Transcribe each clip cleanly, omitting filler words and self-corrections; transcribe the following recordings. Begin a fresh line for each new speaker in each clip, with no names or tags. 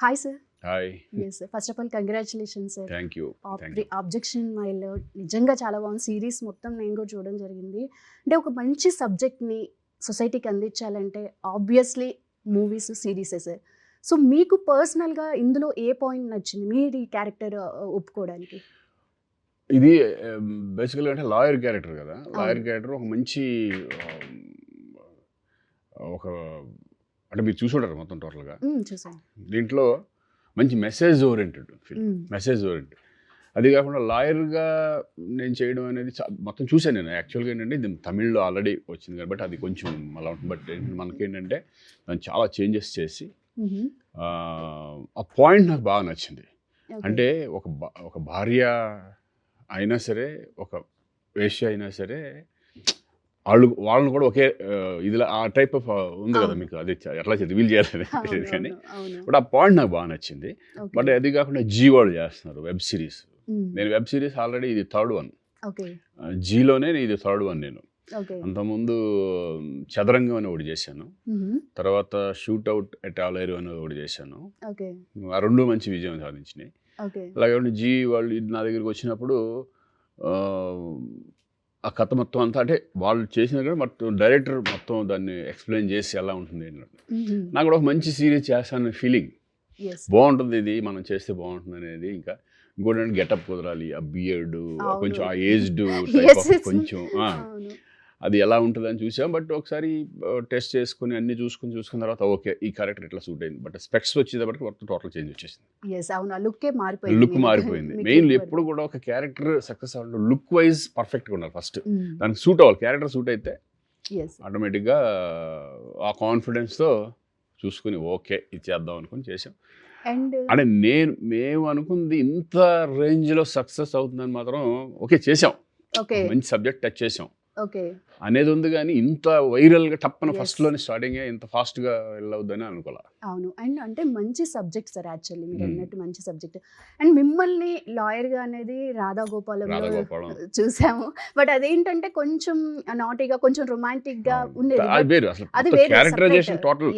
Hi sir.
Hi.
Yes sir. First of all congratulations sir.
Thank you.
ఆబ్జెక్షన్ మైల్ నిజంగా చాలా బాగుంది. సిరీస్ మొత్తం నేను కూడా చూడడం జరిగింది. అంటే ఒక మంచి సబ్జెక్ట్ని సొసైటీకి అందించాలంటే ఆబ్వియస్లీ మూవీస్, సిరీసే సార్. సో మీకు పర్సనల్గా ఇందులో ఏ పాయింట్ నచ్చింది మీరు ఈ క్యారెక్టర్ ఒప్పుకోవడానికి?
ఇది బేసికల్గా అంటే లాయర్ క్యారెక్టర్ కదా. లాయర్ క్యారెక్టర్ ఒక మంచి ఒక అంటే మీరు చూసుంటారు మొత్తం టోటల్గా.
చూసాను.
దీంట్లో మంచి message oriented film, message oriented. అది కాకుండా లాయర్గా నేను చేయడం అనేది మొత్తం చూశాను నేను. యాక్చువల్గా ఏంటంటే ఇది తమిళ్లో ఆల్రెడీ వచ్చింది కాబట్టి అది కొంచెం అలా ఉంటుంది. బట్ మనకేంటంటే దాన్ని చాలా చేంజెస్ చేసి ఆ పాయింట్ నాకు బాగా నచ్చింది. అంటే ఒక భార్య అయినా సరే, ఒక వేశ్య అయినా సరే, వాళ్ళని కూడా ఒకే ఇదిలా ఆ టైప్ ఆఫ్ ఉంది కదా మీకు. అది ఎట్లా రివీల్ చేయాలని కానీ బట్ ఆ పాయింట్ నాకు బాగా నచ్చింది. బట్ అది కాకుండా జీ వాళ్ళు చేస్తున్నారు వెబ్ సిరీస్. నేను వెబ్ సిరీస్ ఆల్రెడీ ఇది థర్డ్ వన్, జీలోనే ఇది థర్డ్ వన్. నేను అంతకుముందు చదరంగం అని ఒకటి చేశాను, తర్వాత షూట్ అవుట్ ఎట్ ఆలైరు అని ఒకటి చేశాను. ఆ రెండు మంచి విజయం సాధించినాయి. అలాగే జీ వాళ్ళు నా దగ్గరికి వచ్చినప్పుడు ఆ కథ మొత్తం అంతా అంటే వాళ్ళు చేసిన కూడా మొత్తం డైరెక్టర్ మొత్తం దాన్ని ఎక్స్ప్లెయిన్ చేసి ఎలా ఉంటుంది ఏంటంటే నాకు కూడా ఒక మంచి సిరీస్ చేస్తాను ఫీలింగ్. బాగుంటుంది ఇది, మనం చేస్తే బాగుంటుంది అనేది. ఇంకా ఇంకోటి గెటప్ కుదరాలి, ఆ బియర్డ్ కొంచెం ఆ ఏజ్డ్ టైప్ ఆఫ్ కొంచెం అది ఎలా ఉంటుందని చూసాం. బట్ ఒకసారి టెస్ట్ చేసుకుని అన్ని చూసుకున్న తర్వాత ఓకే ఈ క్యారెక్టర్ ఇట్లా సూట్ అయింది. బట్ స్పెక్స్ వచ్చేటప్పటికి మొత్తం టోటల్ చేంజ్ వచ్చేసింది. లుక్ మారిపోయింది. మెయిన్లీ ఎప్పుడు కూడా ఒక క్యారెక్టర్ సక్సెస్ అవ్వాలంటే లుక్ వైజ్ పర్ఫెక్ట్గా ఉండాలి ఫస్ట్. దానికి సూట్ అవ్వాలి. క్యారెక్టర్ సూట్ అయితే ఆటోమేటిక్గా ఆ కాన్ఫిడెన్స్తో చూసుకుని ఓకే ఇది చేద్దాం అనుకుని చేసాం. అంటే మేము అనుకుంది ఇంత రేంజ్లో సక్సెస్ అవుతుందని మాత్రం ఓకే చేసాం, మంచి సబ్జెక్ట్ టచ్ చేసాం అనేది ఉంది. కానీ ఇంత వైరల్గా టప్పన ఫస్ట్లోనే స్టార్టింగ్ ఇంత ఫాస్ట్గా వెళ్ళవద్దని అనుకోలే.
అవును. అండ్ అంటే మంచి సబ్జెక్ట్ సార్. యాక్చువల్లీ మీరు అన్నట్టు మంచి సబ్జెక్ట్. అండ్ మిమ్మల్ని లాయర్గా అనేది రాధా గోపాలంలో చూసాము. బట్ అదేంటంటే కొంచెం నాటీగా, కొంచెం రొమాంటిక్గా ఉండేది.
అది క్యారెక్టరైజేషన్ టోటల్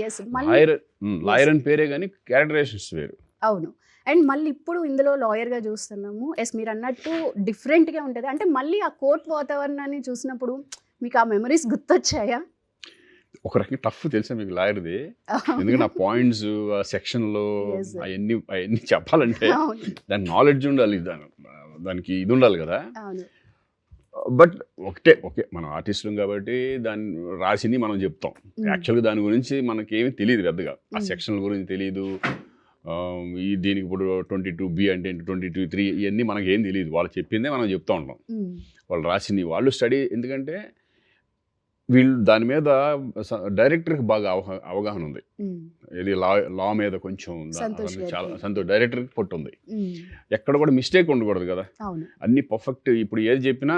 లాయర్ అని పేరే కానీ క్యారెక్టరైజేషన్స్ వేరు.
అవును. అండ్ మళ్ళీ ఇప్పుడు ఇందులో లాయర్గా చూస్తున్నాము. ఎస్ మీరు అన్నట్టు డిఫరెంట్గా ఉంటుంది. అంటే మళ్ళీ ఆ కోర్ట్ వాతావరణాన్ని చూసినప్పుడు మీకు ఆ మెమరీస్ గుర్తొచ్చాయా?
ఒక రకంగా టఫ్ తెలుసా మీకు లాయర్ది. ఎందుకంటే ఆ పాయింట్స్, ఆ సెక్షన్లో అవన్నీ చెప్పాలంటే దాని నాలెడ్జ్ ఉండాలి, దానికి ఇది ఉండాలి కదా. బట్ ఓకే మనం ఆర్టిస్టులం కాబట్టి దాన్ని రాసింది మనం చెప్తాం. యాక్చువల్గా దాని గురించి మనకేమీ తెలియదు పెద్దగా. ఆ సెక్షన్ల గురించి తెలియదు. దీనికి ఇప్పుడు 22B అంటే 22(3) ఇవన్నీ మనకి ఏం తెలియదు. వాళ్ళు చెప్పిందే మనం చెప్తూ ఉంటాం. వాళ్ళు రాసింది వాళ్ళు స్టడీ. ఎందుకంటే వీళ్ళు దాని మీద డైరెక్టర్కి బాగా అవగాహన ఉంది. ఇది లా మీద కొంచెం చాలా డైరెక్టర్కి పట్టు ఉంది. ఎక్కడ కూడా మిస్టేక్ ఉండకూడదు కదా. అన్ని పర్ఫెక్ట్. ఇప్పుడు ఏది చెప్పినా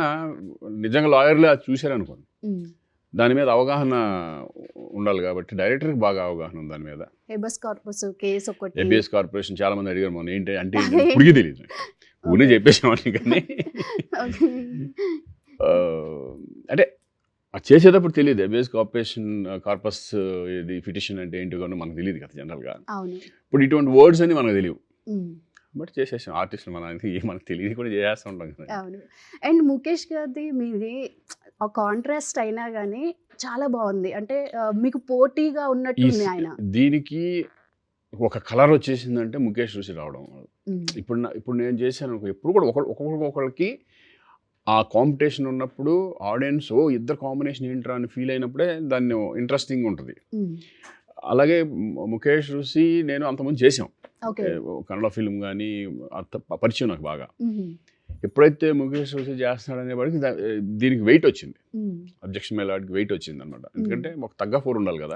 నిజంగా లాయర్లు అది చూశారనుకోండి, దాని మీద అవగాహన ఉండాలి. కాబట్టి డైరెక్టర్కి బాగా అవగాహన ఉంది దాని మీద. హెబియస్ కార్పొరేషన్ చాలా మంది అడిగారు మొన్న ఏంటి అంటే ఇప్పటికీ తెలియదు. ఊనే చెప్పేసామని. కానీ అంటే చేసేటప్పుడు తెలియదు. హెబియస్ కార్పస్ ఇది పిటిషన్ అంటే ఏంటి కూడా మనకు తెలియదు కదా జనరల్గా. ఇప్పుడు ఇటువంటి వర్డ్స్ అని మనకు తెలియవు. బట్ చేసేసాం ఆర్టిస్టులు. మనకు తెలియదు కూడా చేస్తూ ఉంటాం కదా.
అవును. అండ్ ముఖేష్ గారిది మీది ఆ కాంట్రాస్ట్ అయినా కానీ చాలా బాగుంది. అంటే మీకు పోటీగా ఉన్నట్టుంది ఆయన.
దీనికి ఒక కలర్ వచ్చేసిందంటే ముఖేష్ రుచి రావడం. ఇప్పుడు నేను చేశాను ఎప్పుడు కూడా ఒకరికి ఆ కాంపిటీషన్ ఉన్నప్పుడు ఆడియన్స్ ఇద్దరు కాంబినేషన్ ఏంట్రా అని ఫీల్ అయినప్పుడే దాన్ని ఇంట్రెస్టింగ్ ఉంటుంది. అలాగే ముఖేష్ రుచి నేను అంతకుముందు చేసాం కన్నడ ఫిల్మ్ కానీ పరిచయం నాకు బాగా. ఎప్పుడైతే ముఖేష్ రుచి చేస్తున్నాడనే వాడికి దీనికి వెయిట్ వచ్చింది. అబ్జెక్షన్ మేలాడికి వెయిట్ వచ్చింది అనమాట. ఎందుకంటే ఒక తగ్గ ఫోర్ ఉండాలి కదా.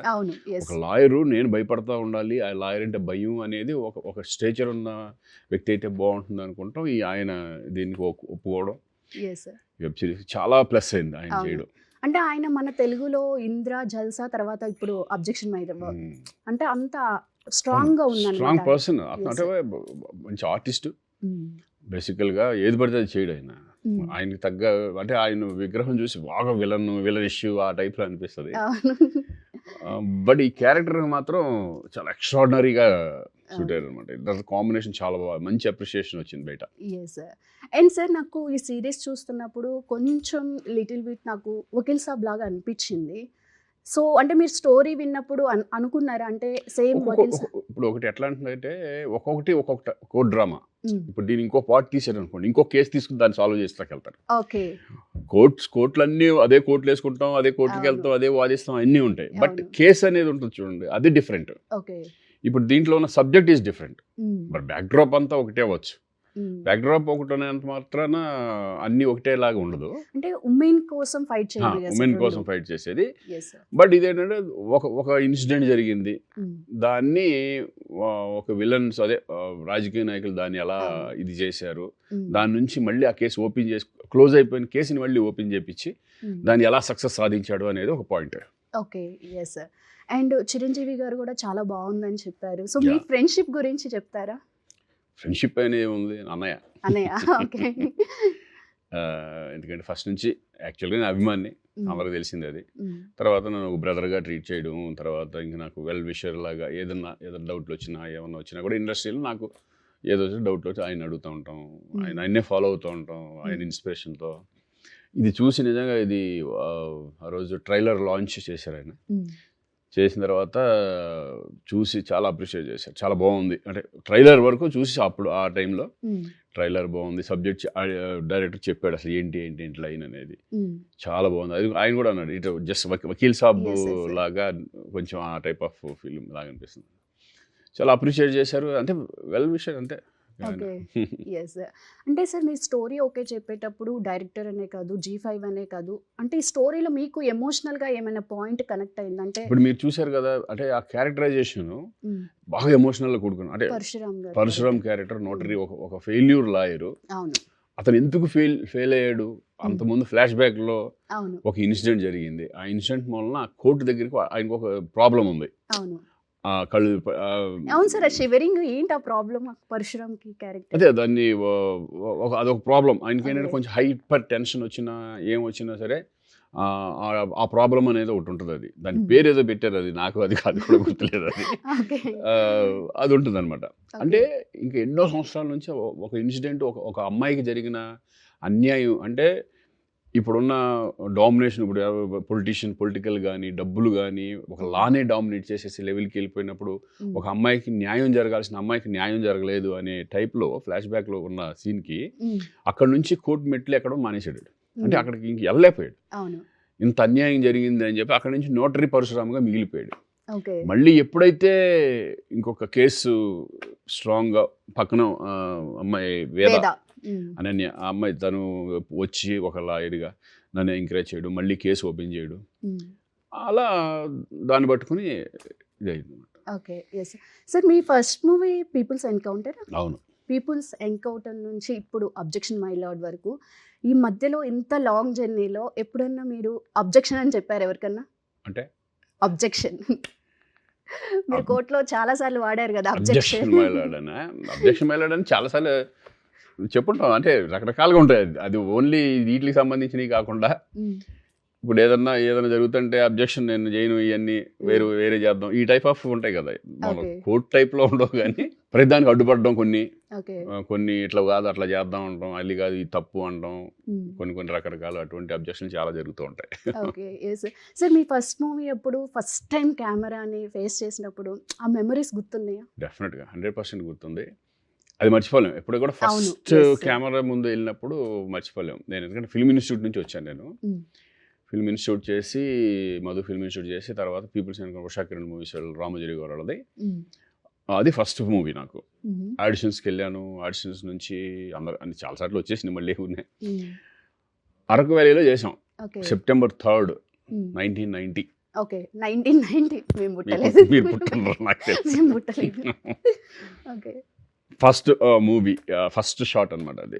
ఒక లాయరు నేను భయపడతా ఉండాలి, ఆ లాయర్ అంటే భయం అనేది ఒక స్టేచర్ ఉన్న వ్యక్తి అయితే బాగుంటుంది అనుకుంటాం. ఆయన దీనికి ఒప్పుకోవడం వెబ్ సిరీస్ చాలా ప్లస్ అయింది ఆయన చేయడం.
అంటే ఆయన మన తెలుగులో ఇంద్ర, జల్సా, తర్వాత ఇప్పుడు అబ్జెక్షన్ అంటే అంత స్ట్రాంగ్ గా ఉన్నాడు.
స్ట్రాంగ్ పర్సన్ అంటే మంచి ఆర్టిస్ట్. బేసికల్గా ఏది పడితే అది చేయడు ఆయన. ఆయనకి తగ్గ అంటే ఆయన విగ్రహం చూసి బాగా విలన్ ఇష్యూ ఆ టైప్లో అనిపిస్తుంది. బట్ ఈ క్యారెక్టర్ మాత్రం చాలా ఎక్స్ట్రాడినరీగా సూట్ అయ్యారు అనమాట. ఇద్దరు కాంబినేషన్ చాలా బాగా మంచి అప్రిషియేషన్ వచ్చింది బయట.
Yes sir. అండ్ సార్ నాకు ఈ సిరీస్ చూస్తున్నప్పుడు కొంచెం లిటిల్ బిట్ నాకు వకీల్ సాబ్ లాగా అనిపించింది. సో అంటే మీరు స్టోరీ విన్నప్పుడు అనుకున్నారా అంటే సేమ్ వకీల్ సాబ్?
ఇప్పుడు ఒకటి ఎట్లా అంటుందంటే ఒక్కొక్క డ్రామా. ఇప్పుడు దీని ఇంకో పార్ట్ తీసారు అనుకోండి, ఇంకో కేసు తీసుకుని దాన్ని సాల్వ్ చేస్తాకి వెళ్తారు.
ఓకే.
కోర్టులన్నీ అదే కోర్టులు వేసుకుంటాం, అదే కోర్టుకి వెళ్తాం, అదే వాదిస్తాం, అన్నీ ఉంటాయి. బట్ కేసు అనేది ఉంటుంది చూడండి, అది డిఫరెంట్.
ఓకే.
ఇప్పుడు దీంట్లో ఉన్న subject is different, but back drop అంతా ఒకటే అవ్వచ్చు. బ్యాక్ డ్రాప్ ఒకటి అనేంత మాత్రాన అన్ని ఒకటేలాగా ఉండదు.
అంటే ఉమెన్ కోసం ఫైట్ చేయాలి,
ఉమెన్ కోసం ఫైట్ చేసేది. బట్ ఇదేంటంటే ఒక ఇన్సిడెంట్ జరిగింది, దాన్ని ఒక విలన్స్ అదే రాజకీయ నాయకులు దాన్ని ఎలా ఇది చేశారు, దాని నుంచి మళ్ళీ ఆ కేసు ఓపెన్ చేసి క్లోజ్ అయిపోయిన కేసుని మళ్ళీ ఓపెన్ చేపించి దాన్ని ఎలా సక్సెస్ సాధించాడు అనేది ఒక point.
Okay. Yes. And Chiranjeevi garu కూడా చాలా బాగుందని చెప్పారు. సో మీ ఫ్రెండ్షిప్ గురించి చెప్తారా?
ఫ్రెండ్షిప్ అనేది ఏముంది, అన్నయ్య.
ఓకే.
ఎందుకంటే ఫస్ట్ నుంచి యాక్చువల్గా నేను అభిమాని, అందరికి తెలిసింది అది. తర్వాత నన్ను బ్రదర్గా ట్రీట్ చేయడం, తర్వాత ఇంకా నాకు వెల్ విషర్ లాగా ఏదైనా డౌట్లు వచ్చినా ఏమన్నా వచ్చినా కూడా ఇండస్ట్రీలో నాకు ఏదో డౌట్లు వచ్చి ఆయన అడుగుతూ ఉంటాం, ఆయన్నే ఫాలో అవుతూ ఉంటాం, ఆయన ఇన్స్పిరేషన్తో. ఇది చూసి నిజంగా ఇది ఆ రోజు ట్రైలర్ లాంచ్ చేశారు ఆయన. చేసిన తర్వాత చూసి చాలా అప్రిషియేట్ చేశారు, చాలా బాగుంది అంటే ట్రైలర్ వరకు చూసి అప్పుడు ఆ టైంలో ట్రైలర్ బాగుంది, సబ్జెక్ట్ డైరెక్టర్ చెప్పాడు అసలు ఏంటి లైన్ అనేది చాలా బాగుంది. అది ఆయన కూడా అన్నాడు, ఇటు జస్ట్ వకీల్ సాబ్ లాగా కొంచెం ఆ టైప్ ఆఫ్ ఫిల్మ్ లాగా అనిపిస్తుంది. చాలా అప్రిషియేట్ చేశారు, అంటే వెల్ విషర్ అంతే.
ఓకే. ఎస్. అంటే సార్ మీ స్టోరీ ఓకే చెప్పేటప్పుడు డైరెక్టర్ అనే కాదు, G5 అనే కాదు, అంటే ఈ స్టోరీలో మీకు ఎమోషనల్గా ఏమైనా పాయింట్ కనెక్ట్ అయిందంటే?
ఇప్పుడు మీరు చూసారు కదా, అంటే ఆ క్యారెక్టరైజేషన్ బాగా ఎమోషనల్గా కూడుకున్నాను. అంటే పరశురామ్ క్యారెక్టర్ నోటరీ, ఒక ఫెయిల్యూర్ లాయరు, అతను ఎందుకు ఫెయిల్ అయ్యాడు, అంతకుముందు ఫ్లాష్ బ్యాక్లో ఒక ఇన్సిడెంట్ జరిగింది, ఆ ఇన్సిడెంట్ వలన కోర్టు దగ్గరికి ఆయనకు ఒక ప్రాబ్లం ఉంది. కళ్ళు.
అవును సార్, షివరింగ్ ఏంటి ఆ ప్రాబ్లం పరశురామ్కి క్యారెక్టర్?
అదే దాన్ని అదొక ప్రాబ్లం ఆయనకి. ఏంటంటే కొంచెం హైపర్ టెన్షన్ వచ్చినా ఏం వచ్చినా సరే ఆ ప్రాబ్లం అనేది ఒకటి ఉంటుంది. అది దాని పేరు ఏదో పెట్టారు, అది నాకు అది కూడా గుర్తులేదు. అది ఉంటుంది అనమాట. అంటే ఇంకా ఎన్నో సంవత్సరాల నుంచి ఒక ఇన్సిడెంట్, ఒక అమ్మాయికి జరిగిన అన్యాయం, అంటే ఇప్పుడున్న డామినేషన్, ఇప్పుడు పొలిటికల్ కానీ డబ్బులు కానీ ఒక లానే డామినేట్ చేసేసి లెవెల్కి వెళ్ళిపోయినప్పుడు ఒక అమ్మాయికి న్యాయం జరగాల్సిన అమ్మాయికి న్యాయం జరగలేదు అనే టైప్లో ఫ్లాష్ బ్యాక్లో ఉన్న సీన్కి అక్కడ నుంచి కోర్టు మెట్లు ఎక్కడం మానేశాడు. అంటే అక్కడికి ఇంక వెళ్ళలేకపోయాడు, ఇంత అన్యాయం జరిగింది అని చెప్పి అక్కడ నుంచి నోటరీ పరశురామ్గా మిగిలిపోయాడు. మళ్ళీ ఎప్పుడైతే ఇంకొక కేసు స్ట్రాంగ్గా పక్కన అమ్మాయి వేద అనన్య, ఆ అమ్మాయి తను వచ్చి ఒక లాయర్గా నన్ను ఎంకరేజ్ చేయడం, మళ్ళీ కేసు ఓపెన్ చేయడం, అలా దాన్ని పట్టుకుని ఇదైంది.
ఓకే. ఎస్ సార్, మీ ఫస్ట్ మూవీ పీపుల్స్ ఎన్కౌంటర్.
అవును.
పీపుల్స్ ఎన్కౌంటర్ నుంచి ఇప్పుడు అబ్జెక్షన్ మై లార్డ్ వరకు, ఈ మధ్యలో ఇంత లాంగ్ జర్నీలో ఎప్పుడన్నా మీరు అబ్జెక్షన్ అని చెప్పారు ఎవరికన్నా?
అంటే
అబ్జెక్షన్ మీరు కోర్టులో చాలాసార్లు వాడారు కదా
అబ్జెక్షన్ మై లార్డ్ అని. అబ్జెక్షన్ మై లార్డ్ అని చాలాసార్లు చెప్పుంటాం, అంటే రకరకాలుగా ఉంటాయి. అది ఓన్లీ వీటికి సంబంధించినవి కాకుండా ఇప్పుడు ఏదన్నా జరుగుతుంటే అబ్జెక్షన్ నేను చేయను, ఇవన్నీ వేరే చేద్దాం, ఈ టైప్ ఆఫ్ ఉంటాయి కదా. కోర్ట్ టైప్లో ఉండవు, కానీ ప్రతి దానికి అడ్డుపడడం, కొన్ని ఇట్లా కాదు అట్లా చేద్దాం అంటాం, అది కాదు ఇది తప్పు అంటాం, కొన్ని రకరకాల అటువంటి అబ్జెక్షన్ చాలా జరుగుతూ ఉంటాయి.
ఓకే. సార్ మీ ఫస్ట్ మూవీ అప్పుడు ఫస్ట్ టైం కెమెరాని ఫేస్ చేసినప్పుడు ఆ మెమరీస్ గుర్తున్నాయా?
డెఫినెట్గా 100% గుర్తుంది. అది మర్చిపోలేం ఎప్పుడు కూడా. ఫస్ట్ కెమెరా ముందు వెళ్ళినప్పుడు మర్చిపోలేం. నేను ఎందుకంటే ఫిల్మ్ ఇన్స్టిట్యూట్ నుంచి వచ్చాను. నేను ఫిల్మ్ ఇన్స్టిట్యూట్ చేసి, మధు ఫిల్మ్ ఇన్స్టిట్యూట్ చేసి, తర్వాత people's encounter Usha Kiran movies Ramoji garu వాళ్ళది, అది ఫస్ట్ మూవీ నాకు. ఆడిషన్స్కి వెళ్ళాను, ఆడిషన్స్ నుంచి అన్ని చాలాసార్లు వచ్చేసింది, మళ్ళీ ఉన్నాయి. అరకు వ్యాలీలో చేసాం, September 3rd, 1990.
ఓకే. 1990 మేము పుట్టలేదు.
మీరు పుట్టున్నారు నాకు తెలుసు.
Okay.
First movie, first shot అనమాట అది.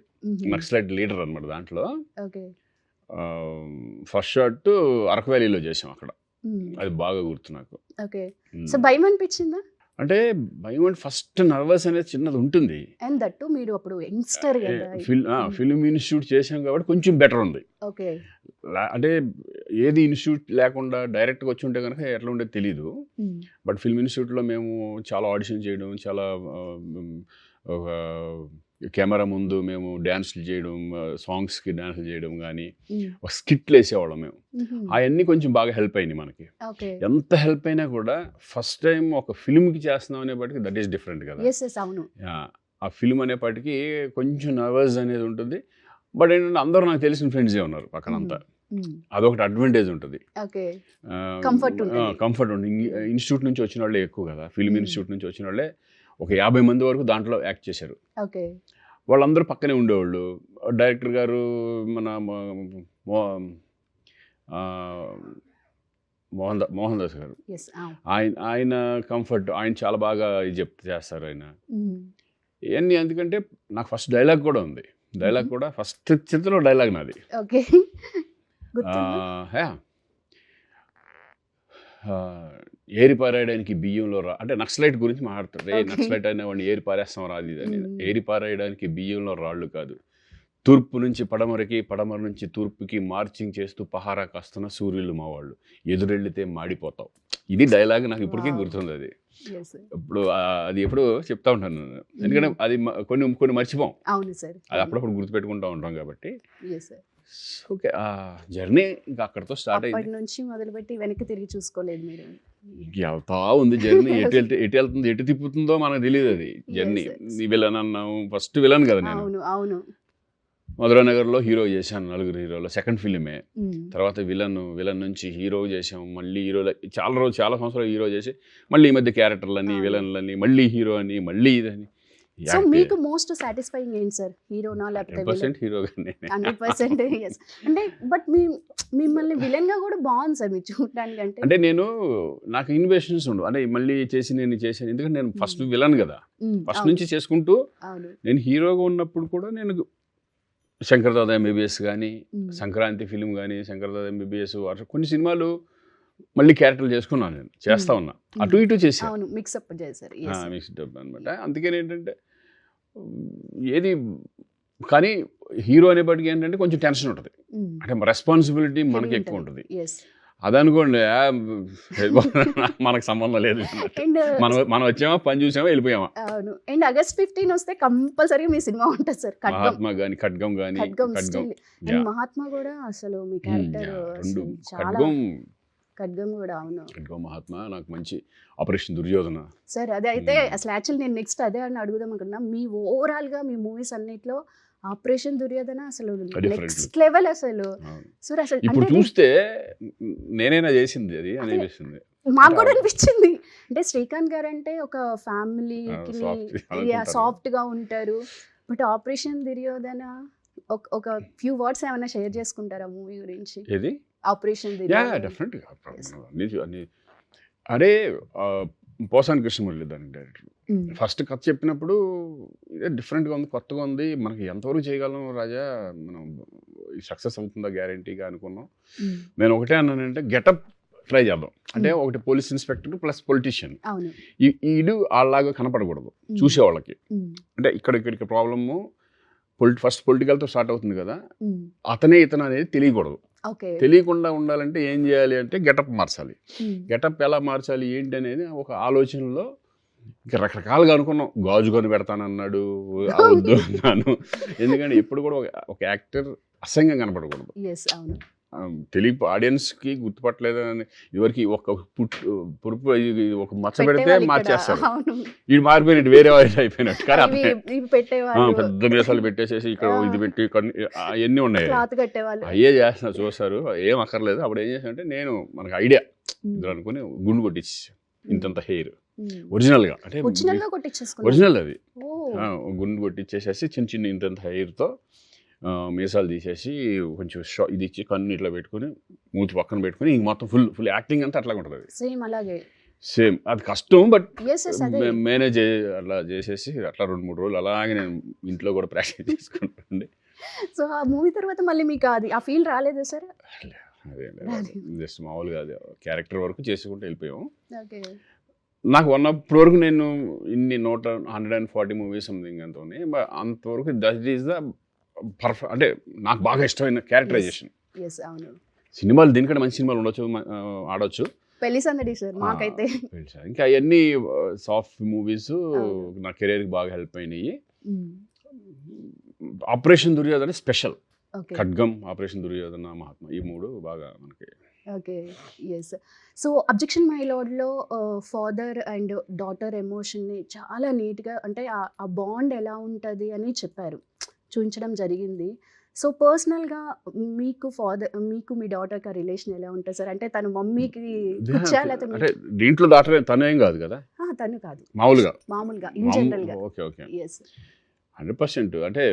నక్సలైట్ లీడర్ అనమాట దాంట్లో. ఫస్ట్ షాట్ అరకు వ్యాలీలో చేసాం అక్కడ, అది బాగా గుర్తు నాకు.
ఓకే. సో భయం అనిపించిందా?
అంటే భయం అంటే ఫస్ట్ నర్వస్ అనేది చిన్నది ఉంటుంది.
అండ్ దట్టు మీరు అప్పుడు యంగ్స్టర్ కదా.
ఫిల్మ్ ఇన్స్టిట్యూట్ చేసాం కాబట్టి కొంచెం బెటర్ ఉంది.
ఓకే.
అంటే ఏది ఇన్స్టిట్యూట్ లేకుండా డైరెక్ట్గా వచ్చి ఉంటే కనుక ఎట్లా ఉండేది తెలీదు. బట్ ఫిల్మ్ ఇన్స్టిట్యూట్లో మేము చాలా ఆడిషన్ చేయడం, చాలా ఒక కెమెరా ముందు మేము డ్యాన్స్లు చేయడం, సాంగ్స్కి డ్యాన్స్లు చేయడం కానీ, ఒక స్కిట్లు వేసేవాళ్ళం మేము. అవన్నీ కొంచెం బాగా హెల్ప్ అయింది మనకి. ఎంత హెల్ప్ అయినా కూడా ఫస్ట్ టైం ఒక ఫిల్మ్కి చేస్తున్నాం అనేప్పటికీ దట్ ఈస్ డిఫరెంట్ కదా. ఆ ఫిల్మ్ అనేప్పటికీ కొంచెం నర్వస్ అనేది ఉంటుంది. బట్ ఏంటంటే అందరూ నాకు తెలిసిన ఫ్రెండ్సే ఉన్నారు పక్కనంతా. అదొకటి అడ్వాంటేజ్ ఉంటుంది, కంఫర్ట్ ఉంటుంది. ఇన్స్టిట్యూట్ నుంచి వచ్చిన వాళ్ళే ఎక్కువ కదా, ఫిల్మ్ ఇన్స్టిట్యూట్ నుంచి వచ్చిన వాళ్ళే ఒక 50 మంది వరకు దాంట్లో యాక్ట్ చేశారు. వాళ్ళందరూ పక్కనే ఉండేవాళ్ళు. డైరెక్టర్ గారు మన మోహన్ దాస్ గారు, ఆయన కంఫర్ట్, ఆయన చాలా బాగా చేస్తారు ఆయన ఇవన్నీ. ఎందుకంటే నాకు ఫస్ట్ డైలాగ్ కూడా ఉంది. డైలాగ్ కూడా ఫస్ట్ చిత్రంలో డైలాగ్ నాది. ఏరి పారేయడానికి బియ్యంలో అంటే నక్సలైట్ గురించి మాట్లాడతారు. నక్సలైట్ అనే వాడిని ఏరి పారేస్తాం రాదు అని. ఏరి పారేయడానికి బియ్యంలో రాళ్ళు కాదు, తూర్పు నుంచి పడమరకి, పడమర నుంచి తూర్పుకి మార్చింగ్ చేస్తూ పహారా కాస్తున్న సూర్యులు మా వాళ్ళు, ఎదురెళ్ళితే మాడిపోతావు. ఇది డైలాగ్ నాకు ఇప్పటికీ గుర్తుంది. అది ఇప్పుడు అది ఎప్పుడు చెప్తా ఉంటాను నేను, ఎందుకంటే అది కొన్ని మర్చిపోం. అది అప్పుడప్పుడు గుర్తుపెట్టుకుంటూ ఉంటాం కాబట్టి. ఓకే, ఆ జర్నీ ఇంకా అక్కడితో స్టార్ట్ అయింది.
నుంచి మొదలుపెట్టి వెనక్కి తిరిగి చూసుకోలేదు మీరు?
వెళ్తా ఉంది జర్నీ. ఎటు వెళ్తుంది, ఎటు తిప్పుతుందో మనకు తెలియదు. అది జర్నీ. విలన్ అన్నాము, ఫస్ట్ విలన్ కదా నేను.
అవును.
మధురానగర్లో హీరో చేశాను, 4 హీరోలో, సెకండ్ ఫిలిమే. తర్వాత విలన్ నుంచి హీరో చేసాం, మళ్ళీ హీరోలో చాలా సంవత్సరాలు హీరో చేసి, మళ్ళీ ఈ మధ్య క్యారెక్టర్లని, విలన్లని, మళ్ళీ హీరో అని, మళ్ళీ ఇదని.
సో మీకు మోస్ట్ సాటిస్ఫైయింగ్ ఏంటి సార్, హీరోనా లేకపోతే?
100% హీరోగానే.
100% yes. అంటే బట్ మిమ్మల్ని విలన్ గా కూడా బాగుంది సార్ మీరు చూడడానికి.
అంటే నాకు ఇన్వెషన్స్ ఉండవు. అంటే మళ్ళీ నేను చేశాను, ఎందుకంటే నేను ఫస్ట్ విలన్ కదా, ఫస్ట్ నుంచి చేసుకుంటూ. నేను హీరోగా ఉన్నప్పుడు కూడా నేను శంకర్దాదా ఎంబీబీఎస్ కానీ, సంక్రాంతి ఫిలిం కానీ, శంకర్దాదా ఎంబీబీఎస్, కొన్ని సినిమాలు మళ్ళీ క్యారెక్టర్లు చేసుకున్నాను, నేను చేస్తా ఉన్నా, అటు ఇటు చేశాను, మిక్స్అప్ అనమాట. అందుకని ఏంటంటే ఏది కానీ హీరో అనేప్పటికీ ఏంటంటే కొంచెం టెన్షన్ ఉంటుంది, అంటే రెస్పాన్సిబిలిటీ మనకి ఎక్కువ ఉంటుంది. అదనుకోండి మనకు సంబంధం లేదు, మనం వచ్చామా, పని చూసామా, వెళ్ళిపోయామా.
అవును. అండ్ August 15 వస్తే కంపల్సరీ మీ సినిమా ఉంటుంది సార్.
మహాత్మా కానీ, ఖడ్గం కానీ.
మహాత్మా కూడా అసలు మీ క్యారెక్టర్ ఖడ్గం కూడా. అవును,
ఖడ్గం, మహాత్మా నాకు మంచి. ఆపరేషన్ దుర్యోధన
సార్ అదే అయితే అసలు యాక్చువల్ నేను నెక్స్ట్ అదే అని అడుగుదాం అనుకున్నా. మీ ఓవరాల్ గా మీ మూవీస్ అన్నిట్లో ఆపరేషన్ దుర్యోధన అసలు నెక్స్ట్ లెవెల్ అసలు. సార్ అసలు
ఇప్పుడు చూస్తే నేనైనా చేసింది అది అనిపిస్తుంది,
మాకు కూడా అనిపించింది. అంటే శ్రీకాంత్ గారు అంటే ఒక ఫ్యామిలీకి సాఫ్ట్ గా ఉంటారు, బట్ ఆపరేషన్ దుర్యోధన ఒక ఫ్యూ వర్డ్స్ ఏమైనా షేర్ చేసుకుంటారా మూవీ గురించి?
ఏది
ఆపరేషన్
డెఫినెట్గా. అరే పోసాని కృష్ణమురళి దానికి డైరెక్టర్. ఫస్ట్ కథ చెప్పినప్పుడు ఇదే డిఫరెంట్గా ఉంది, కొత్తగా ఉంది, మనకి ఎంతవరకు చేయగలం రాజా, మనం సక్సెస్ అవుతుందా గ్యారంటీగా అనుకున్నాం. నేను ఒకటే అన్నానంటే గెటప్ ట్రై చేద్దాం, అంటే ఒకటి పోలీస్ ఇన్స్పెక్టర్ ప్లస్ పొలిటీషియన్, ఈడు వాళ్ళలాగా కనపడకూడదు చూసేవాళ్ళకి. అంటే ఇక్కడ ప్రాబ్లము ఫస్ట్ పొలిటికల్తో స్టార్ట్ అవుతుంది కదా, ఇతను అనేది తెలియకూడదు. తెలియకుండా ఉండాలంటే ఏం చేయాలి అంటే గెటప్ మార్చాలి. గెటప్ ఎలా మార్చాలి ఏంటి అనేది ఒక ఆలోచనలో ఇంకా రకరకాలుగా అనుకున్నాం. గాజు కొని పెడతానన్నాడు, వద్దు అన్నాను. ఎందుకంటే ఎప్పుడు కూడా ఒక యాక్టర్ అసహ్యంగా కనపడకూడదు. ఆడియన్స్కి గుర్తుపట్టలేదని ఎవరికి ఒక పురుపు ఒక మచ్చ పెడితే మార్చేస్తారు, ఇది మారిపోయినట్టు వేరే వాళ్ళు అయిపోయినట్టు. కానీ పెద్ద మీసాలు పెట్టేసేసి ఇక్కడ ఇది పెట్టి అవన్నీ ఉన్నాయి, అయ్యే చేస్తున్నారు, చూస్తారు, ఏం అక్కర్లేదు. అప్పుడు ఏం చేశానంటే నేను మనకు ఐడియా ఇది అనుకుని గుండు కొట్టించి ఇంతంత హెయిర్ ఒరిజినల్గా, అంటే ఒరిజినల్ అది గుండు కొట్టించేసేసి చిన్న చిన్న ఇంతంత హెయిర్తో మీసాలు తీసేసి కొంచెం ఇది ఇచ్చి కన్ను ఇట్లా పెట్టుకుని మూతి పక్కన పెట్టుకుని ఇంక మొత్తం ఫుల్ యాక్టింగ్ అంతా అట్లా ఉంటుంది. సేమ్ అది కష్టం, బట్ మేనేజ్ అట్లా చేసేసి అట్లా 2-3 రోజులు అలాగే నేను ఇంట్లో కూడా ప్రాక్టీస్ చేసుకుంటానండి.
సో ఆ మూవీ తర్వాత మళ్ళీ మీకు అది ఆ ఫీల్ రాలేదు సార్?
అదే జస్ట్ మామూలుగా అది క్యారెక్టర్ వరకు చేసుకుంటూ వెళ్ళిపోయాము. నాకు ఉన్నప్పటి వరకు నేను ఇన్ని 140 మూవీస్ సంథింగ్ అంత ఉన్నాయి, అంతవరకు దట్ ఈస్ ద పర్ఫెక్ట్, అంటే నాకు బాగా ఇష్టమైన క్యారెక్టరైజేషన్.
ఎస్ అవును.
సినిమాలు దీనికంటే మంచి సినిమాలు ఉండొచ్చు, ఆడొచ్చు.
పెళ్లి సందడి సార్ మాకైతే.
ఇంకా అవన్నీ సాఫ్ట్ మూవీస్ నా కెరీర్కి బాగా హెల్ప్ అయినాయి. Operation Duryodhana special, Khadgam, operation Duryodhana, Mahatma, ఈ 3 బాగా మనకి.
Okay. Yes. So objection my లార్డ్లో ఫాదర్ అండ్ డాటర్ ఎమోషన్ని చాలా నీట్గా అంటే ఆ బాండ్ ఎలా ఉంటుంది అని చెప్పారు, చూపించడం జరిగింది. సో పర్సనల్గా మీకు మీ డాటర్కి ఆ రిలేషన్ ఎలా ఉంటుంది సార్? అంటే తను మమ్మీకి
అంటే దీంట్లో డాటర్ తనేం కాదు కదా,
తను కాదు, మామూలుగా ఇన్ జనరల్గా.
Okay okay. 100% అంటే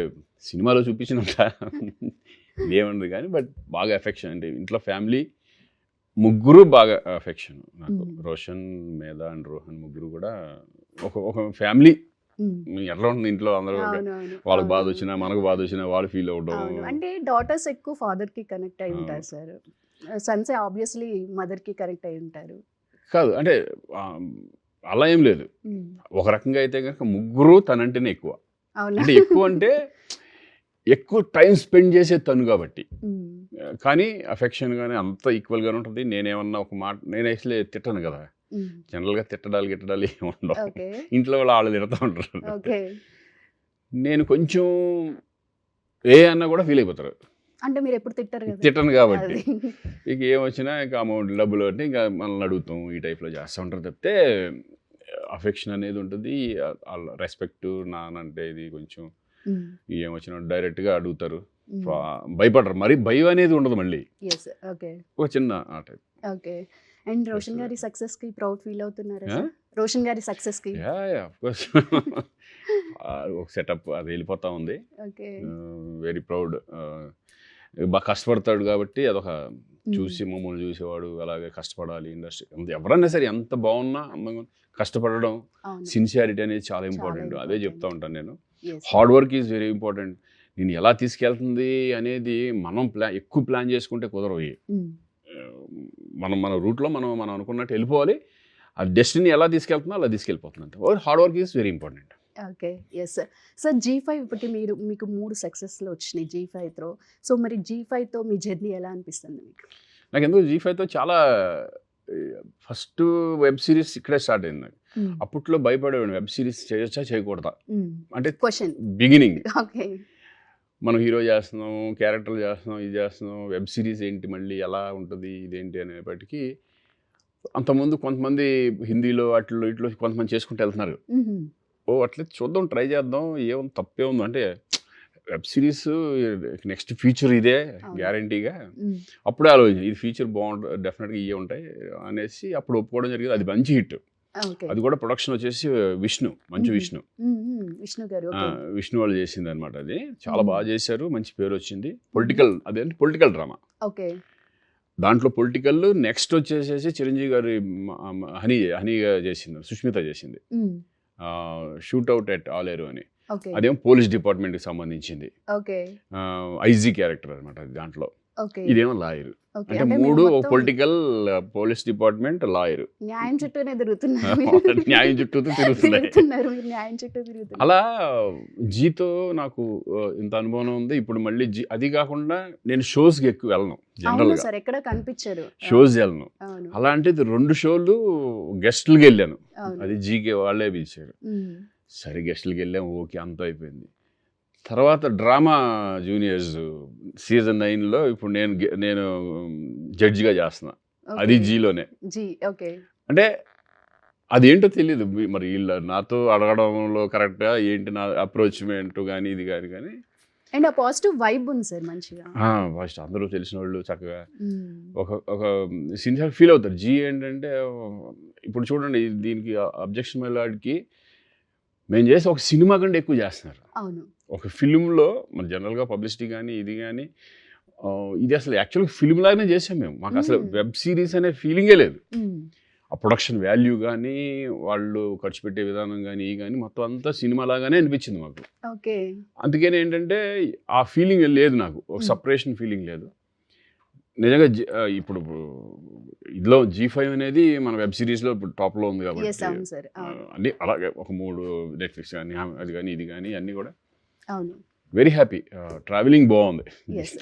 సినిమాలో చూపించినంత ఇదేమన్నది కానీ, బట్ బాగా ఎఫెక్షన్. అంటే ఇంట్లో ఫ్యామిలీ ముగ్గురు బాగా ఎఫెక్షన్ నాకు. రోషన్, మేధ అండ్ రోహన్ ముగ్గురు కూడా ఒక ఫ్యామిలీ. ఎట్లా ఉంటుంది ఇంట్లో అందరూ, వాళ్ళకి బాధ వచ్చినా మనకు బాధ వచ్చినా వాళ్ళు ఫీల్ అవ్వడం.
అంటే డాటర్స్ ఎక్కువ ఫాదర్కి కనెక్ట్ అయి ఉంటారు సార్, సన్స్ ఆబ్వియస్లీ మదర్కి కనెక్ట్ అయి ఉంటారు.
కాదు అంటే అలా ఏం లేదు. ఒక రకంగా అయితే కనుక ముగ్గురు తనంటేనే ఎక్కువ. అంటే ఎక్కువ అంటే ఎక్కువ టైం స్పెండ్ చేసే తను కాబట్టి. కానీ అఫెక్షన్ కానీ అంత ఈక్వల్గానే ఉంటుంది. నేనేమన్నా ఒక మాట, నేను యాక్చువల్లీ తిట్టను కదా, జనరల్గా తిట్టడాలు ఏమి ఉండవు. ఇంట్లో వాళ్ళు తిడతా ఉంటారు. నేను కొంచెం అన్నా కూడా ఫీల్ అయిపోతారు.
అంటే మీరు ఎప్పుడు
తిట్టను కాబట్టి ఇక ఏమొచ్చినా ఇక అమౌంట్ డబ్బులు అంటే ఇంకా మనల్ని అడుగుతాం, ఈ టైప్లో చేస్తూ ఉంటారు తప్పితే అఫెక్షన్ అనేది ఉంటుంది. రెస్పెక్ట్ నానంటే ఇది కొంచెం ఏమొచ్చినా డైరెక్ట్గా అడుగుతారు, భయపడరు. మరి భయం అనేది ఉండదు మళ్ళీ. ఒక చిన్న ఆ టైప్.
ఓకే. అండ్ రోషన్ గారి సక్సెస్కి ప్రౌడ్ ఫీల్ అవుతున్నారా? రోషన్ గారి సక్సెస్కి
ఆఫ్కోర్స్ ఒక సెటప్ అది వెళ్ళిపోతా ఉంది. Very proud. బాగా కష్టపడతాడు కాబట్టి అదొక చూసి మమ్మల్ని చూసేవాడు అలాగే కష్టపడాలి ఇండస్ట్రీ. ఎవరన్నా సరే ఎంత బాగున్నా కష్టపడడం, సిన్సియారిటీ అనేది చాలా ఇంపార్టెంట్. అదే చెప్తా ఉంటాను నేను. Hard work is very important. నేను ఎలా తీసుకెళ్తుంది అనేది మనం ఎక్కువ ప్లాన్ చేసుకుంటే కుదరవు. మన రూట్లో మనం అనుకున్నట్టు వెళ్ళిపోవాలి. ఆ డెస్టినీ ఎలా తీసుకెళ్తున్నా అలా తీసుకెళ్ళిపోతుంది. Hard work is very important.
Okay. Yes sir. Sir G5 ఇప్పటికి మీకు 3 సక్సెస్లు వచ్చినాయి G5తో. సో మరి G5తో మీ జర్నీ ఎలా అనిపిస్తుంది మీకు?
నాకు ఎందుకు G5తో చాలా ఫస్ట్ వెబ్ సిరీస్ ఇక్కడే స్టార్ట్ అయింది నాకు. అప్పట్లో భయపడేవాడిని, వెబ్ సిరీస్ చేయొచ్చా చేయకూడదా అంటే
క్వశ్చన్
బిగినింగ్.
ఓకే.
మనం హీరో చేస్తున్నాం, క్యారెక్టర్లు చేస్తున్నాం, ఇది చేస్తున్నాం, వెబ్ సిరీస్ ఏంటి మళ్ళీ ఎలా ఉంటుంది ఇదేంటి అనేప్పటికీ అంతకుముందు కొంతమంది హిందీలో అట్లలో ఇట్లో కొంతమంది చేసుకుంటూ వెళ్తున్నారు. అట్లా చూద్దాం, ట్రై చేద్దాం, ఏముంది తప్పే ఉంది అంటే వెబ్ సిరీస్ నెక్స్ట్ ఫ్యూచర్ ఇదే గ్యారంటీగా. అప్పుడే ఆలోచించి ఇది ఫ్యూచర్ బాగుంటుంది, డెఫినెట్గా ఇవే ఉంటాయి అనేసి అప్పుడు ఒప్పుకోవడం జరిగింది. అది మంచి హిట్. అది కూడా ప్రొడక్షన్ వచ్చేసి మంచు విష్ణు వాళ్ళు చేసింది అనమాట. అది చాలా బాగా చేశారు, మంచి పేరు వచ్చింది. Political drama. దాంట్లో పొలిటికల్. నెక్స్ట్ వచ్చేసేసి చిరంజీవి గారి హనీగా చేసింది, సుష్మిత చేసింది, షూట్అవుట్ ఎట్ ఆలేరు అని. అదేమో పోలీస్ డిపార్ట్మెంట్కి సంబంధించింది. ఐజీ క్యారెక్టర్ అనమాట దాంట్లో. ఇదేమో లాయర్. అంటే 3 పొలిటికల్, పోలీస్ డిపార్ట్మెంట్, లాయర్.
న్యాయం చుట్టూనే తిరుగుతున్నారు.
న్యాయం చుట్టూ తిరుగుతున్నారు. అలా జీతో నాకు ఇంత అనుభవం ఉంది. ఇప్పుడు మళ్ళీ అది కాకుండా నేను షోస్కి ఎక్కువ వెళ్ళను, జనరల్గా
ఎక్కడ కనిపించారు, షోస్
వెళ్ళను. అలాంటిది 2 షోలు గెస్ట్లకి వెళ్ళాను. అది జీకే వాళ్ళే పిలిచారు. సరే గెస్ట్లకి వెళ్ళాము, ఓకే అంతా అయిపోయింది. తర్వాత డ్రామా జూనియర్స్ సీజన్ 9లో ఇప్పుడు నేను జడ్జిగా చేస్తున్నా. అది జీలోనే. అంటే అదేంటో తెలియదు మరి, వీళ్ళు నాతో అడగడంలో కరెక్ట్గా ఏంటి నా అప్రోచ్మెంట్ కానీ ఇది కానీ
అండ్ ఆ పాజిటివ్ వైబ్ ఉంది సార్ మంచిగా.
ఫస్ట్ అందరూ తెలిసిన వాళ్ళు చక్కగా ఒక సిన్సియర్ ఫీల్ అవుతారు. జీ ఏంటంటే ఇప్పుడు చూడండి, దీనికి అబ్జెక్షన్ మెలాడ్కి మేము చేసి ఒక సినిమా కంటే ఎక్కువ చేస్తున్నారు. ఒక ఫిల్మ్లో మన జనరల్గా పబ్లిసిటీ కానీ ఇది కానీ ఇది అసలు యాక్చువల్గా ఫిల్మ్ లాగానే చేసాం మేము. మాకు అసలు వెబ్ సిరీస్ అనే ఫీలింగే లేదు. ఆ ప్రొడక్షన్ వాల్యూ కానీ వాళ్ళు ఖర్చు పెట్టే విధానం కానీ కానీ మొత్తం అంతా సినిమా లాగానే అనిపించింది మాకు. అందుకని ఏంటంటే ఆ ఫీలింగ్ లేదు నాకు, ఒక సపరేషన్ ఫీలింగ్ లేదు. నిజంగా ఇప్పుడు ఇదిలో G5 అనేది మన వెబ్ సిరీస్లో ఇప్పుడు టాప్లో ఉంది కాబట్టి అన్నీ అలాగే ఒక 3 నెట్ఫ్లిక్స్ కానీ అది కానీ ఇది కానీ అన్నీ కూడా వెరీ హ్యాపీ. ట్రావెలింగ్ బాగుంది.
Yes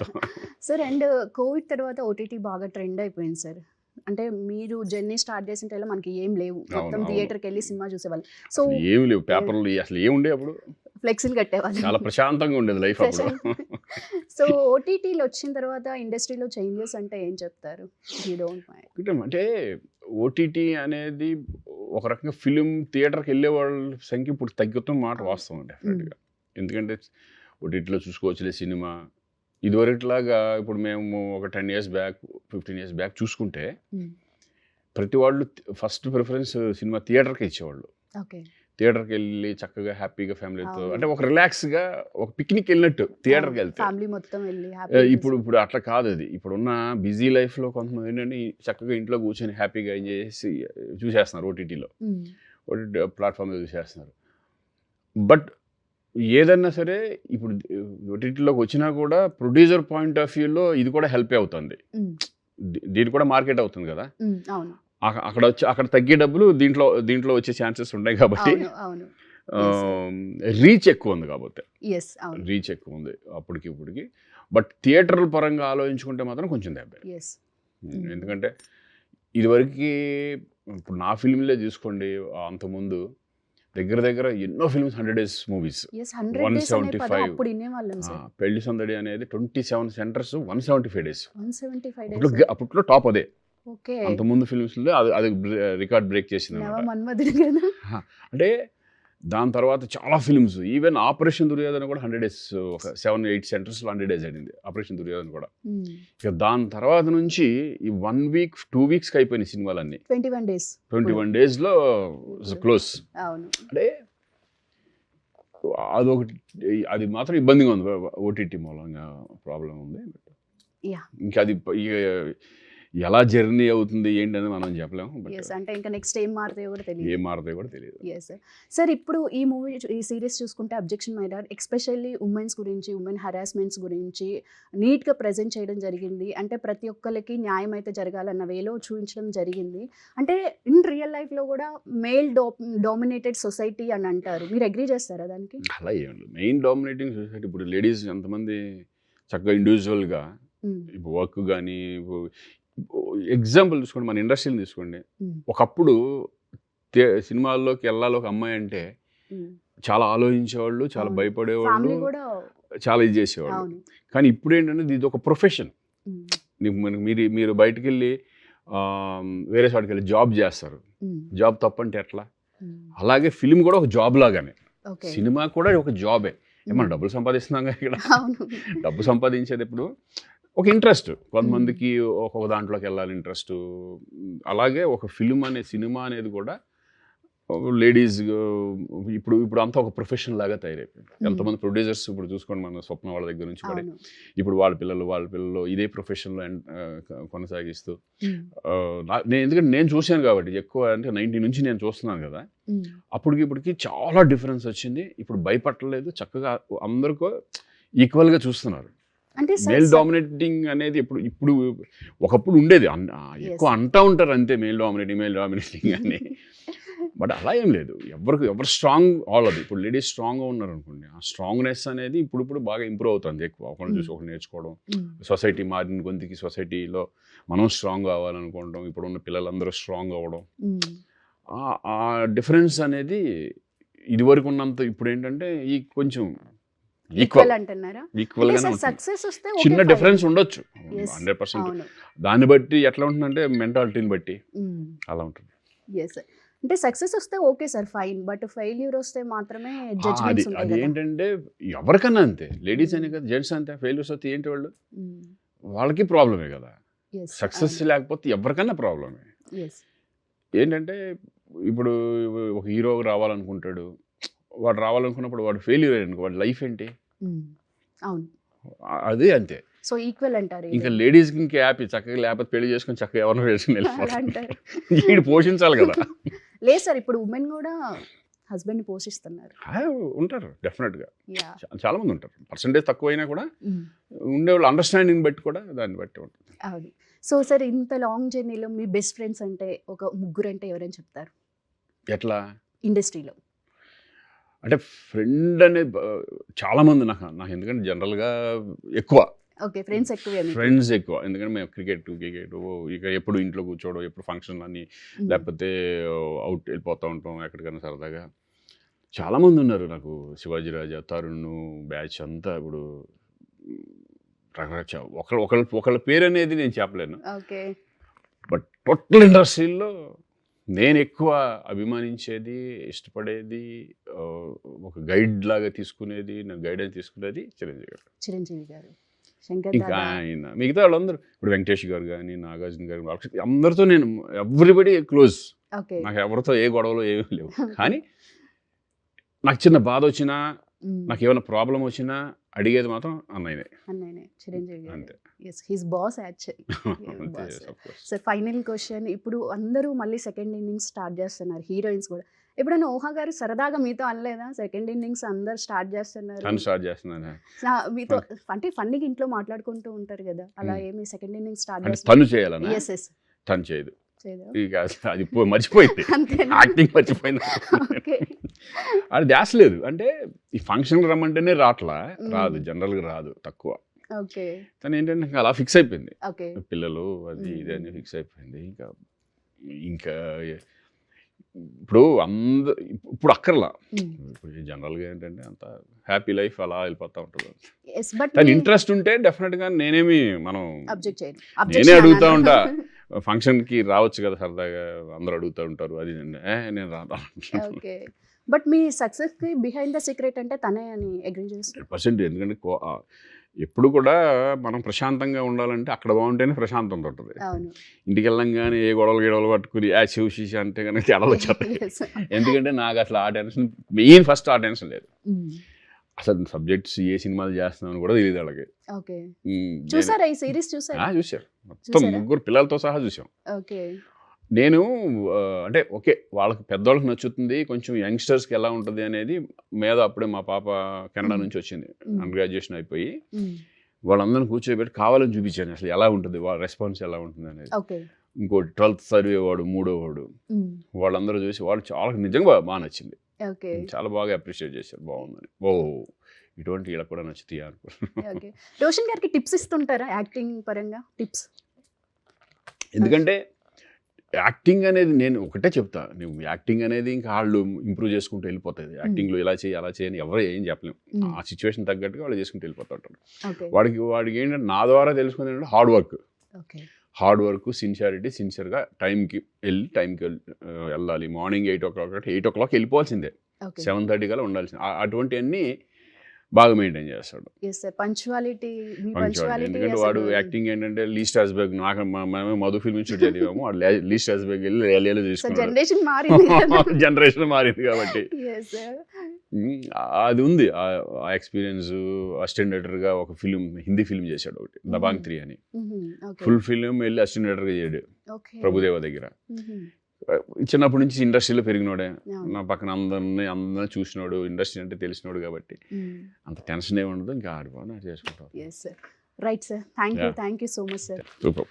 sir. అండ్ కోవిడ్ తర్వాత ఓటీటీ బాగా ట్రెండ్ అయిపోయింది సార్. అంటే మీరు జర్నీ స్టార్ట్ చేసిన టైంలో మనకి ఏం లేవు, మొత్తం థియేటర్కి వెళ్ళి సినిమా చూసేవాళ్ళు. సో
ఏమి లేవు, పేపర్లు అసలు ఏముండే అప్పుడు,
ఫ్లెక్సీలు కట్టేవాళ్ళు,
చాలా ప్రశాంతంగా ఉండేది లైఫ్ అప్పుడు.
సో ఓటీటీలు వచ్చిన తర్వాత ఇండస్ట్రీలో చేంజెస్ అంటే ఏం చెప్తారు? You don't mind.
అంటే ఓటీటీ అనేది ఒక రకంగా ఫిలిం థియేటర్కి వెళ్ళే వాళ్ళ సంఖ్య ఇప్పుడు తగ్గుతాం మాట వాస్తవం డెఫినెట్గా. ఎందుకంటే ఓటీటీలో చూసుకోవచ్చులే సినిమా. ఇదివరకులాగా ఇప్పుడు మేము ఒక 10 years బ్యాక్ 15 years బ్యాక్ చూసుకుంటే ప్రతి వాళ్ళు ఫస్ట్ ప్రిఫరెన్స్ సినిమా థియేటర్కి ఇచ్చేవాళ్ళు.
ఓకే.
థియేటర్కి వెళ్ళి చక్కగా హ్యాపీగా ఫ్యామిలీతో, అంటే ఒక రిలాక్స్గా ఒక పిక్నిక్ వెళ్ళినట్టు థియేటర్కి వెళ్తే.
ఫ్యామిలీ మొత్తం వెళ్ళి
ఇప్పుడు అట్లా కాదు అది. ఇప్పుడున్న బిజీ లైఫ్లో కొంతమంది ఏంటంటే చక్కగా ఇంట్లో కూర్చొని హ్యాపీగా ఎంజాయ్ చేసి చూసేస్తున్నారు ఓటీటీలో, ఓటీటీ ప్లాట్ఫామ్లో చూసేస్తున్నారు. బట్ ఏదన్నా సరే ఇప్పుడు ఓటీటీలోకి వచ్చినా కూడా ప్రొడ్యూసర్ పాయింట్ ఆఫ్ వ్యూలో ఇది కూడా హెల్ప్ అవుతుంది, దీని కూడా మార్కెట్ అవుతుంది కదా. అక్కడ తగ్గే డబ్బులు దీంట్లో వచ్చే ఛాన్సెస్ ఉన్నాయి కాబట్టి రీచ్ ఎక్కువ ఉంది, కాబట్టి రీచ్ ఎక్కువ ఉంది అప్పటికి ఇప్పటికి. బట్ థియేటర్ పరంగా ఆలోచించుకుంటే మాత్రం కొంచెం దెబ్బ. ఎందుకంటే ఇదివరకు ఇప్పుడు నా ఫిల్మ్లే తీసుకోండి, అంతకుముందు దగ్గర ఎన్నో ఫిల్మ్స్ 100 days మూవీస్, 175. పెళ్లి సందడి అనేది 27 centers, 175 days. అప్పట్లో టాప్ అదే. అంతకుముందు ఫిల్మ్స్లో అది రికార్డ్ బ్రేక్ చేసింది. అంటే దాని తర్వాత చాలా ఫిల్మ్స్, ఈవెన్ ఆపరేషన్ దుర్యోధన కూడా 100 days, ఒక 7-8 centers 100 days అయింది ఆపరేషన్ దుర్యోధన కూడా. ఇక దాని తర్వాత నుంచి ఈ 1 week 2 weeks అయిపోయినాయి సినిమాలన్నీ. 21 daysలో క్లోజ్. అంటే అదొకటి, అది మాత్రం ఇబ్బందిగా ఉంది, ఓటీటీ మూలంగా ప్రాబ్లం ఉంది. ఇంకా అది ఎలా జర్నీ అవుతుంది ఏంటని మనం చెప్పలేము.
అంటే ఇంకా నెక్స్ట్ ఏం మారుతాయో కూడా తెలియదు. సార్, ఇప్పుడు ఈ సిరీస్ చూసుకుంటే అబ్జెక్షన్ మైనర్ ఎస్పెషల్లీ ఉమెన్స్ గురించి, ఉమెన్ హరాస్మెంట్స్ గురించి నీట్గా ప్రజెంట్ చేయడం జరిగింది. అంటే ప్రతి ఒక్కరికి న్యాయం అయితే జరగాలన్న వేలో చూపించడం జరిగింది. అంటే ఇన్ రియల్ లైఫ్లో కూడా మేల్ డామినేటెడ్ సొసైటీ అని అంటారు, మీరు అగ్రీ చేస్తారా దానికి?
అలా ఏమి మెయిన్ డామినేటింగ్ సొసైటీ. ఇప్పుడు లేడీస్ ఎంతమంది చక్కగా ఇండివిజువల్గా ఇప్పుడు వర్క్ కానీ, ఎగ్జాంపుల్ చూసుకోండి, మన ఇండస్ట్రీని తీసుకోండి. ఒకప్పుడు సినిమాల్లోకి వెళ్ళాలి ఒక అమ్మాయి అంటే చాలా ఆలోచించేవాళ్ళు, చాలా భయపడేవాళ్ళు, చాలా ఇది చేసేవాళ్ళు. కానీ ఇప్పుడు ఏంటంటే ఇది ఒక ప్రొఫెషన్. మీరు బయటకు వెళ్ళి వేరే చోటుకి వెళ్ళి జాబ్ చేస్తారు, జాబ్ తప్పంటే ఎట్లా? అలాగే ఫిలిం కూడా ఒక జాబ్ లాగానే, సినిమా కూడా ఒక జాబే. ఏమన్నా డబ్బులు సంపాదిస్తున్నాం కదా ఇక్కడ. డబ్బు సంపాదించేది ఎప్పుడు ఒక ఇంట్రెస్ట్, కొంతమందికి ఒక్కొక్క దాంట్లోకి వెళ్ళాలి ఇంట్రెస్ట్. అలాగే ఒక ఫిలిం అనే సినిమా అనేది కూడా లేడీస్ ఇప్పుడు అంతా ఒక ప్రొఫెషన్ లాగా తయారైపోయింది. ఎంతమంది ప్రొడ్యూసర్స్ ఇప్పుడు చూసుకోండి, మన స్వప్న వాళ్ళ దగ్గర నుంచి పడి ఇప్పుడు వాళ్ళ పిల్లలు ఇదే ప్రొఫెషన్లో కొనసాగిస్తూ, ఎందుకంటే నేను చూశాను కాబట్టి ఎక్కువ, అంటే 90 నుంచి నేను చూస్తున్నాను కదా. ఇప్పటికి చాలా డిఫరెన్స్ వచ్చింది. ఇప్పుడు భయపడలేదు, చక్కగా అందరికీ ఈక్వల్గా చూస్తున్నారు. మేల్ డామినేటింగ్ అనేది ఇప్పుడు ఒకప్పుడు ఉండేది, ఎక్కువ అంటూ ఉంటారు అంతే, మేల్ డామినేటింగ్ అని. బట్ అలా ఏం లేదు, ఎవరు స్ట్రాంగ్ వాళ్ళది. ఇప్పుడు లేడీస్ స్ట్రాంగ్గా ఉన్నారు అనుకోండి, ఆ స్ట్రాంగ్నెస్ అనేది ఇప్పుడు బాగా ఇంప్రూవ్ అవుతుంది. ఎక్కువ ఒకరిని చూసి ఒకరు నేర్చుకోవడం, సొసైటీ మారిన కొంతకి సొసైటీలో మనం స్ట్రాంగ్ కావాలనుకోవడం, ఇప్పుడున్న పిల్లలందరూ స్ట్రాంగ్ అవ్వడం, ఆ డిఫరెన్స్ అనేది ఇదివరకు ఉన్నంత ఇప్పుడు ఏంటంటే ఈ కొంచెం ఈక్వల్ అంటున్నారా? చిన్న డిఫరెన్స్ ఉండొచ్చు 100%. దాన్ని బట్టి ఎట్లా ఉంటుందంటే మెంటాలిటీని బట్టి అలా ఉంటుంది.
అంటే సక్సెస్ వస్తే okay sir, fine. But failure వస్తే మాత్రమే జడ్జ్మెంట్స్ ఉంటాయి.
అది ఏంటంటే ఎవరికన్నా అంతే, లేడీస్ అనే కదా, జెంట్స్ అంతే. ఫెయిల్యూర్స్ వస్తే ఏంటి వాళ్ళకి ప్రాబ్లమే కదా. సక్సెస్ లేకపోతే ఎవరికన్నా ప్రాబ్లమే. ఏంటంటే ఇప్పుడు ఒక హీరో రావాలనుకుంటాడు, వాడు రావాలనుకున్నప్పుడు వాడు ఫెయిల్యూర్ అయ్యాడు, వాడి లైఫ్ ఏంటి?
అవును,
అదే అంతే.
సో ఈక్వల్ అంటారు.
ఇంకా లేడీస్కి ఇంకా హ్యాపీ, చక్కగా లేకపోతే పెళ్లి చేసుకుని చక్కగా ఎవరినో వేసుకుని వెళ్ళిపోతారు. వీడు పోషించాలి కదా. లేదు
సార్, ఇప్పుడు ఉమెన్ కూడా హస్బెండ్ని పోషిస్తున్నారు,
ఉంటారు డెఫినెట్గా, చాలా మంది ఉంటారు. పర్సంటేజ్ తక్కువైనా కూడా ఉండేవాళ్ళు, అండర్స్టాండింగ్ బట్టి కూడా దాన్ని బట్టి ఉంటుంది.
అవును. సో సార్, ఇంత లాంగ్ జర్నీలో మీ బెస్ట్ ఫ్రెండ్స్ అంటే ఒక ముగ్గురు అంటే ఎవరైనా చెప్తారు?
ఎట్లా?
ఇండస్ట్రీలో
అంటే ఫ్రెండ్ అనే చాలామంది నాకు ఎందుకంటే జనరల్గా ఎక్కువ
ఓకే, ఫ్రెండ్స్ ఎక్కువ.
ఫ్రెండ్స్ ఎక్కువ, ఎందుకంటే మేము క్రికెట్ ఇక ఎప్పుడు ఇంట్లో కూర్చోవడం, ఎప్పుడు ఫంక్షన్లు అని, లేకపోతే అవుట్ వెళ్ళిపోతూ ఉంటాం ఎక్కడికైనా సరదాగా. చాలామంది ఉన్నారు నాకు, శివాజీ రాజా, తరుణ్ బ్యాచ్ అంతా. ఇప్పుడు రకరకాల ఒకళ్ళ పేరు అనేది నేను చెప్పలేను.
ఓకే.
బట్ టోటల్ ఇండస్ట్రీలో నేను ఎక్కువ అభిమానించేది, ఇష్టపడేది, ఒక గైడ్ లాగా తీసుకునేది, నేను గైడెన్స్ తీసుకునేది
చిరంజీవి గారు, శంకర్
ఇంకా ఆయన. మిగతా వాళ్ళందరూ ఇప్పుడు వెంకటేష్ గారు కానీ, నాగార్జున గారు, అందరితో నేను ఎవ్రీబడి క్లోజ్. నాకు ఎవరితో ఏ గొడవలు ఏమీ లేవు. కానీ నాకు చిన్న బాధ వచ్చినా, నాకు ఏమైనా ప్రాబ్లం వచ్చినా అడిగేది మాత్రం అన్నయ్యనే, చిరంజీవి గారు. అంతే. His boss actually.
Sir, final question. ఇప్పుడు అందరూ మళ్ళీ సెకండ్ ఇన్నింగ్స్ స్టార్ట్ చేస్తున్నారు, హీరోయిన్స్ కూడా. ఎప్పుడైనా ఊహా గారు సరదాగా మీతో అనలేదా, సెకండ్ ఇన్నింగ్స్ అందరు స్టార్ట్ చేస్తున్నారు, మీతో అంటే ఫన్నీగా ఇంట్లో మాట్లాడుకుంటూ ఉంటారు కదా, అలా ఏమి సెకండ్ ఇన్నింగ్స్ స్టార్ట్
చేయాలని? తను చేయదు, అది మర్చిపోయింది, యాక్టింగ్ మర్చిపోయింది, అది ధ్యాస లేదు. అంటే ఈ ఫంక్షన్ రమ్మంటేనే రాదు, జనరల్గా రాదు, తక్కువ. తను ఏంటంటే అలా ఫిక్స్ అయిపోయింది, పిల్లలు అది ఇది అని ఫిక్స్ అయిపోయింది. ఇంకా ఇప్పుడు అక్కర్లా. ఇప్పుడు జనరల్గా ఏంటంటే అంత హ్యాపీ లైఫ్ అలా వెళ్ళిపోతూ ఉంటుంది. తను ఇంట్రెస్ట్ ఉంటే డెఫినెట్గా నేనే అడుగుతూ ఉంటా, ఫంక్షన్కి రావచ్చు కదా సరదాగా, అందరూ అడుగుతూ ఉంటారు, అది నేను రాదా.
బట్ మీ సక్సెస్కి బిహైండ్ ద సీక్రెట్ అంటే తనే అని అగ్రీ చేస్తారు
100%. ఎందుకంటే ఎప్పుడు కూడా మనం ప్రశాంతంగా ఉండాలంటే అక్కడ బాగుంటేనే ప్రశాంతంగా ఉంటుంది. ఇంటికి వెళ్ళంగానే ఏ గొడవలు పట్టుకుని శివశీష అంటే కనుక తేడాలు వచ్చాయి. ఎందుకంటే నాకు అసలు ఆ టెన్షన్, మెయిన్ ఫస్ట్ ఆ టెన్షన్ లేదు. అసలు సబ్జెక్ట్స్ ఏ సినిమాలు చేస్తున్నామని కూడా తెలియదు వాళ్ళకి.
చూసారా ఈ సిరీస్?
చూసారు, మొత్తం 3 పిల్లలతో సహా చూసాం. నేను అంటే ఓకే, వాళ్ళకి పెద్దవాళ్ళకి నచ్చుతుంది, కొంచెం యంగ్స్టర్స్కి ఎలా ఉంటుంది అనేది మీద. అప్పుడే మా పాప కెనడా నుంచి వచ్చింది, అండర్ గ్రాడ్యుయేషన్ అయిపోయి. వాళ్ళందరిని కూర్చోబెట్టి కావాలని చూపించాను అసలు ఎలా ఉంటుంది, వాళ్ళ రెస్పాన్స్ ఎలా ఉంటుంది అనేది. ఇంకోటి 12th చదివేవాడు, 3వ వాడు, వాళ్ళందరూ చూసి వాళ్ళు చాలా నిజంగా బాగా నచ్చింది, చాలా బాగా అప్రిషియేట్ చేశారు, బాగుందని. ఇటువంటి ఇలా కూడా నచ్చుతాయి అనుకో.
రోషన్ గారికి టిప్స్ ఇస్తుంటారా యాక్టింగ్ పరంగా? టిప్స్
ఎందుకంటే యాక్టింగ్ అనేది నేను ఒకటే చెప్తా, నువ్వు యాక్టింగ్ అనేది ఇంకా వాళ్ళు ఇంప్రూవ్ చేసుకుంటూ వెళ్ళిపోతుంది. యాక్టింగ్లో ఇలా చేయి అలా చేయని ఎవరు ఏం చెప్పలేము, ఆ సిచ్యువేషన్ తగ్గట్టుగా వాళ్ళు చేసుకుంటూ వెళ్ళిపోతూ ఉంటారు. వాడికి ఏంటంటే నా ద్వారా తెలుసుకుంది ఏంటంటే హార్డ్ వర్క్, సిన్సియర్గా టైంకి వెళ్ళాలి. మార్నింగ్ 8 o'clock వెళ్ళిపోవాల్సిందే, 7:30 కల్లా ఉండాల్సిందే. అటువంటివన్నీ బాగా మెయింటైన్ చేస్తాడు.
పంక్చువాలిటీ.
ఎందుకంటే వాడు యాక్టింగ్ ఏంటంటే లీస్ట్ యాస్బర్గ్, మనమే మధు ఫిల్మ్ ఇన్స్టిట్యూట్ చదివాము, వాడు లీస్ట్ యాస్బర్గ్ వెళ్ళి రేలియాలో తీసుకున్నాడు. జనరేషన్ మారింది కాబట్టి అది ఉంది ఆ ఎక్స్పీరియన్స్. అసిస్టెంట్ డైరెక్టర్గా ఒక ఫిల్మ్, హిందీ ఫిల్మ్ చేశాడు ఒకటి, దబాంగ్ 3 అని. ఫుల్ ఫిల్మ్ వెళ్ళి అసిస్టెంట్ డైరెక్టర్గా చేయడు ప్రభుదేవ దగ్గర. చిన్నప్పటి నుంచి ఇండస్ట్రీలో పెరిగినోడే, నా పక్కన అందరినీ చూసినాడు, ఇండస్ట్రీ అంటే తెలిసినోడు కాబట్టి అంత టెన్షన్ ఏమి ఉండదు, ఇంకా ఆడిపోయి చేసుకుంటాం.
Right sir, thank you so much sir. Super.